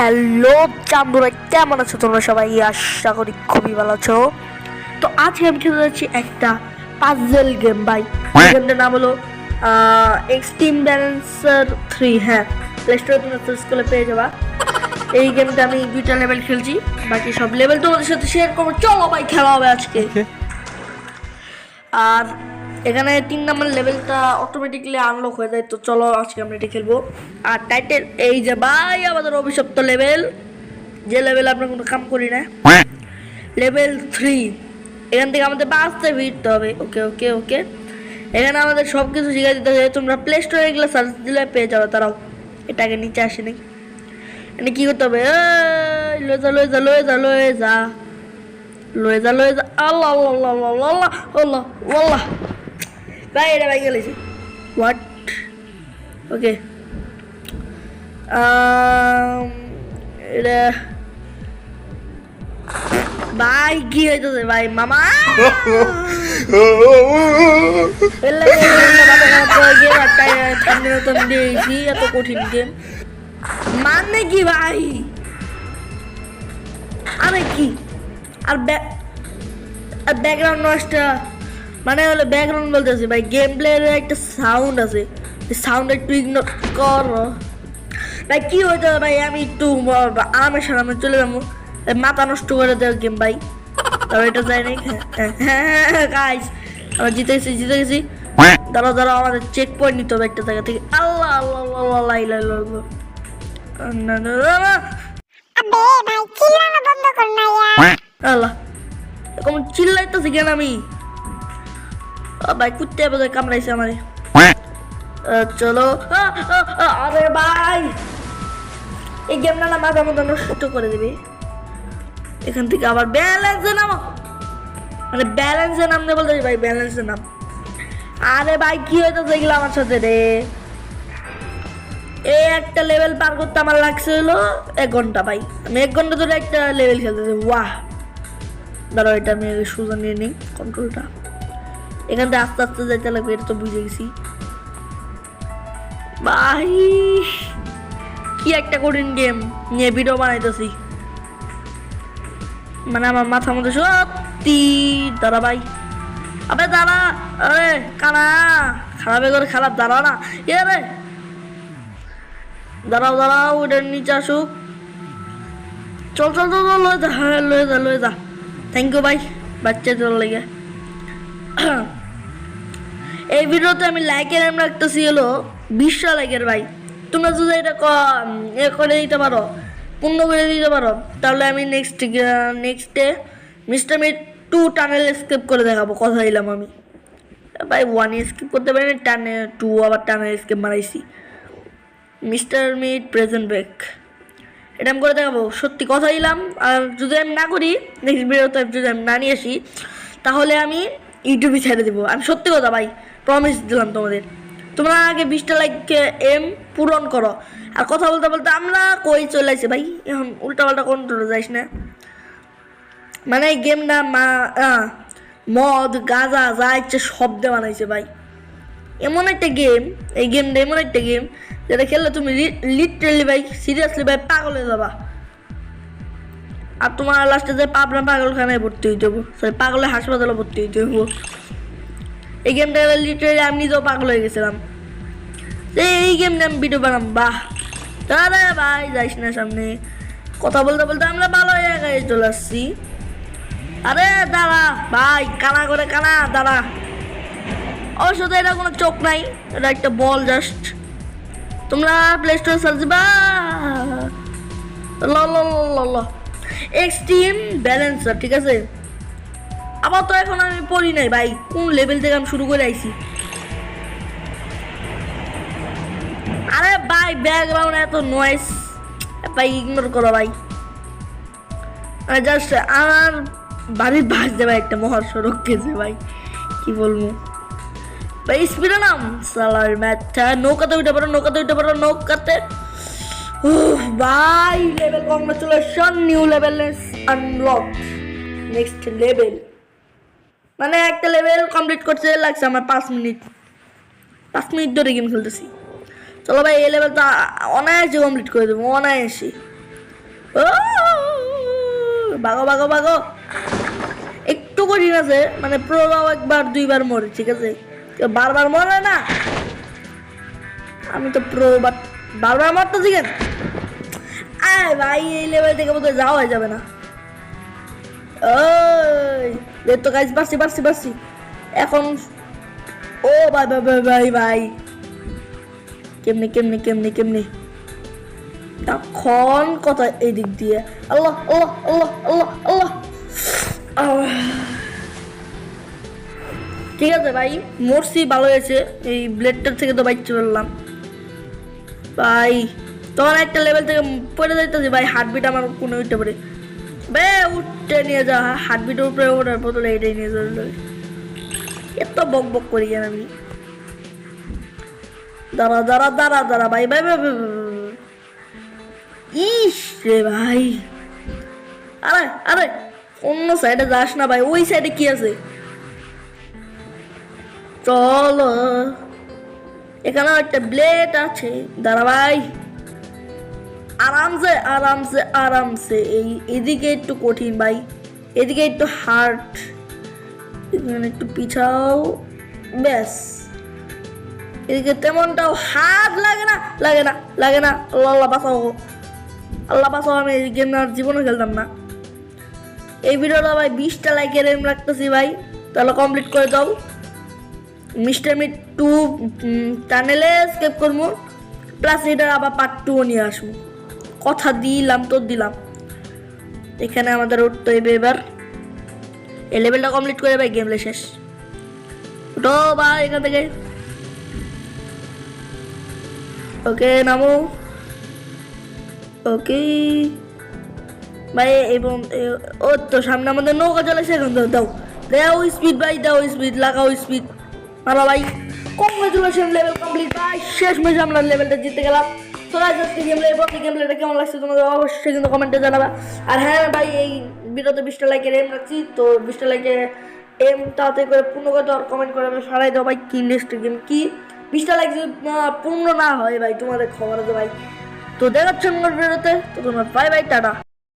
Hello চান্দুরা, কেমন আছো তোমরা সবাই? আশা করি খুবই ভালো আছো। তো আজকে আমি খেলতে যাচ্ছি একটা পাজল গেম ভাই। গেমটার নাম হলো এক্সট্রিম ব্যালেন্সার 3। হ্যাঁ, প্লে স্টোরে তোমরা সার্চ করলে পেয়ে যাবা। এই গেমটা আমি 2টা লেভেল খেলছি, বাকি সব লেভেল তোমাদের সাথে শেয়ার করবো। চলো ভাই, খেলা হবে আজকে। আর এখানে 3 নম্বর লেভেলটা অটোমেটিকলি আনলক হয়ে যায়। তো চলো আজকে আমরা এটা খেলবো। আর টাইটেল এই যে ভাই, আমাদের অভিশপ্ত লেভেল, যে লেভেল আমরা কোনো কাম করি না, লেভেল 3। এখান থেকে আমাদের বাঁচতে ফিরতে হবে। ওকে ওকে ওকে, এখানে আমাদের সব কিছু শিখা দিতে হবে। তোমরা প্লে স্টোরে এগুলো সার্চ দিলে পেয়ে যাবে। তারাও এটাকে নিচে আসেনি, এখানে কি করতে হবে? লয়ে যা লয়ে যা লয়ে যা লয়ে যা লয়ে যা লয়ে যা। আল্লাহ আল্লাহ আল্লাহ আল্লাহ আল্লাহ আল্লাহ ভাই, এটা ভাই গেলেছি। হোয়াট? ওকে, এটা ভাই কি হইতেছে ভাই? মামা এত কঠিন গেম মানে কি ভাই? আরে কি আর ব্যাকগ্রাউন্ড নয়েজটা মানে হলো ব্যাকগ্রাউন্ড বলতেছে ভাই, গেম প্লের একটা সাউন্ড আছে, সাউন্ড একটু ইগনোর কর ভাই। কি হইতে ভাই? আমি একটু আরামের সারামে চলে যাবো, মাথা নষ্ট করে দেওয়া গেম ভাই। তবে এটা যাই নাই। হ্যাঁ গাইস, আমরা জিতে গেছি। দাঁড়াও দাঁড়াও, আমাদের চেক পয়েন্ট নিতে হবে একটা জায়গা থেকে। আল্লাহ আল্লাহ আল্লাহ আল্লাহ আল্লাহ আল্লাহ, এরকম চিল্লাইতেছি কেন আমি? ভাই কুত্তে বোধহয় কামড়াইছে আমারে। চলো। আরে ভাই, এই গেমটা না মাথা মতো নষ্ট করে দেবে। এখান থেকে আবার ব্যালেন্সে নামো, মানে ব্যালেন্সে নামতে বলতে ভাই, ব্যালেন্সে নাম। আরে ভাই কি হইতেছে এগুলো আমার সাথে রে? এই একটা লেভেল পার করতে আমার লাগছে হলো 1 ঘন্টা ভাই। আমি 1 ঘন্টা ধরে একটা লেভেল খেলতেছি। ওয়াহ, দাঁড়াও, এটা আমি সোজা নিয়ে নিই কন্ট্রোলটা। এখান থেকে আস্তে আস্তে যাইতে লাগবে, এটা তো বুঝে গেছি ভাই। কি একটা কঠিন গেম নিয়ে ভিডিও বানাইতেছি, মানে আমার মাথার মধ্যে সত্যি। দাঁড়া ভাই, আবে দাঁড়া, আরে কানা খারাপ করে খারাপ, দাঁড়া না এ রে, দাঁড়াও দাঁড়াও, ওটার নিচে আসুক। চল চল চল চল, লয়ে যা, হ্যাঁ লয়ে যা লয়ে যা। থ্যাংক ইউ ভাই, বাচ্চা চল লেগে। এই ভিডিওতে আমি লাইকের এম রাখতেছি হলো 20 লাইকের ভাই। তোমরা যদি এটা করে দিতে পারো, পূর্ণ করে দিতে পারো, তাহলে আমি নেক্সটে মিস্টার মিট 2 টানেল স্কিপ করে দেখাবো। কথা দিলাম আমি ভাই। 1 স্কিপ করতে পারিনি, 2 আবার টানেল স্কিপ মারাইছি। মিস্টার মিট প্রেজেন্ট ব্যাক, এটা আমি করে দেখাবো, সত্যি কথা দিলাম। আর যদি আমি না করি, নেক্সট ভিডিওতে যদি আমি না নিয়ে আসি, তাহলে আমি ইউটিউবে ছেড়ে দেবো। আমি সত্যি কথা ভাই, প্রমিস দিলাম তোমাদের। তোমরা আগে 20টা লাইক এম পূরণ করো। আর কথা বলতে বলতে আমরা কই চলে আসছি ভাই, এখন উল্টাপাল্টা কন্ট্রোলে যাইস না। মানে এই গেমটা মদ গাঁজা যা ইচ্ছে শব্দে বানাইছে ভাই। এমন একটা গেম, এই গেমটা এমন একটা গেম যেটা খেললে তুমি লিটারালি ভাই, সিরিয়াসলি ভাই পাগল হয়ে যাবা। আর তোমার লাস্টে যে পাবনা পাগলখানায় ভর্তি হইতে হবো, সরি পাগলের হাসপাতালে ভর্তি হইতে হবো। এই গেমটা লিটারালি আমি নিজেও পাগল হয়ে গেছিলাম। এই গেমটা আমি ভিডিও বানাম। বাহ, দাঁড়া ভাই যাইস না সামনে। কথা বলতে বলতে আমরা ভালো জায়গায় চলে আসছি। আরে দাঁড়া ভাই, কানা করে কানা, দাঁড়া। অবশ্য এটা কোনো চোখ নাই, এটা একটা বল জাস্ট। তোমরা প্লে স্টোরে সার্চ দিবা এক্সট্রিম ব্যালেন্সার, ঠিক আছে? আবার তো এখন আমি পড়ি নাই ভাই, কোন লেভেল থেকে আমি শুরু করে আইছি। আরে ভাই ব্যাকগ্রাউন্ড এত নয়েজ ভাই, ইগনোর করো ভাই। জাস্ট আমার বাড়ির বাস দেবে একটা মহাসড়ক গেছে ভাই, কি বলবো ভাই। স্পিডে নাম সালার ম্যাথা, নৌকাতে উঠে পারো, নৌকাতে উঠে পারো, নৌকাতে ভাই। Level congratulation, new level unlock, next level. মানে একটা লেভেল কমপ্লিট করতে লাগছে আমার 5 মিনিট। 5 মিনিট ধরে গেম খেলতেছি। চলো ভাই, এই লেভেলটা অনায়াসে কমপ্লিট করে দেবো, অনায়াসে। ও ভাগো ভাগো ভাগো। একটু কঠিন আছে, মানে প্রোরাও একবার দুইবার মরে, ঠিক আছে, কেউ বারবার মরে না। আমি তো প্রো, বাট বারবার মারতেছি কেন? আয় ভাই, এই লেভেল থেকে বোধহয় যাওয়া যাবে না। ওই তো গাইজ, পারছি পারছি পারছি এখন। ও ভাই ভাই ভাই ভাই ভাই, কেমনি কেমনি কেমনি কেমনি এখন কথা এই দিক দিয়ে। আল্লাহ আল্লাহ আল্লাহ আল্লাহ আল্লাহ। ঠিক আছে ভাই, মরছি, ভালো হয়েছে। এই ব্লেডটার থেকে তো বাইচে ফেললাম ভাই। তখন একটা লেভেল থেকে পড়ে যাইতেছি ভাই, হার্টবিট আমার কোনো উঠতে পারে বে, উঠতে নিয়ে যা, হার্টবিটের উপরে ওঠার বদলে এটাই নিয়ে যাবে। এত বক বক করি কেন আমি? দাঁড়া দাঁড়া দাঁড়া দাঁড়া ভাই ভাই ভাই। ইস রে ভাই, আরে আরে অন্য সাইডে যাস না ভাই, ওই সাইডে কি আছে? চলো, এখানে একটা ব্লেড আছে, দাঁড়া ভাই, আরামসে আরামসে আরামসে। এদিকে একটু কঠিন ভাই, এদিকে একটু হার্ড, এখানে একটু পিছাও, ব্যাস। এদিকে তেমনটাও হার্ড লাগে না, লাগে না লাগে না। আল্লাহ আল্লাহ বাঁচাও, আল্লাহ বাঁচাও, আমি এই গেম আর জীবনে খেলতাম না। এই ভিডিওটা ভাই 20টা লাইকের এম রাখতেছি ভাই, তাহলে কমপ্লিট করে দাও। মিস্টার মিট 2 চ্যানেলে স্কেপ করবো, প্লাস এটার আবার পার্ট 2 নিয়ে আসবো, কথা দিলাম তো দিলাম। এখানে আমাদের উঠতে হবে এবার, এই লেভেলটা কমপ্লিট করে ভাই গেমলে শেষ। উঠো ভাই এখান থেকে, ওকে নামো, ওকে ভাই। এবং ও তো সামনে আমাদের নৌকা চলেছে, এখন দাও দাও স্পিড ভাই, দাও স্পিড, লাগাও স্পিড, ভালো ভাই। কংগ্রেচুলেশন, লেভেল কমপ্লিট ভাই, শেষ ম্যাচে আমরা লেভেলটা জিতে গেলাম। তো গাইস, আজকে গেমটা কেমন লাগছে তোমাদের অবশ্যই কিন্তু কমেন্টে জানাবা। আর হ্যাঁ ভাই, এই ভিডিওতে 20টা লাইকের এম রাখছি, তো 20টা লাইকের এম তাড়াতাড়ি করে পূর্ণ করে দাও, কমেন্ট করে আমি সারাই দাও ভাই, কি নেক্সট গেম কি। 20টা লাইক যদি পূর্ণ না হয় ভাই, তোমাদের খবর আছে ভাই। তো দেখাচ্ছেন ভিডিওতে, তো তোমার বাই বাই, টাটা।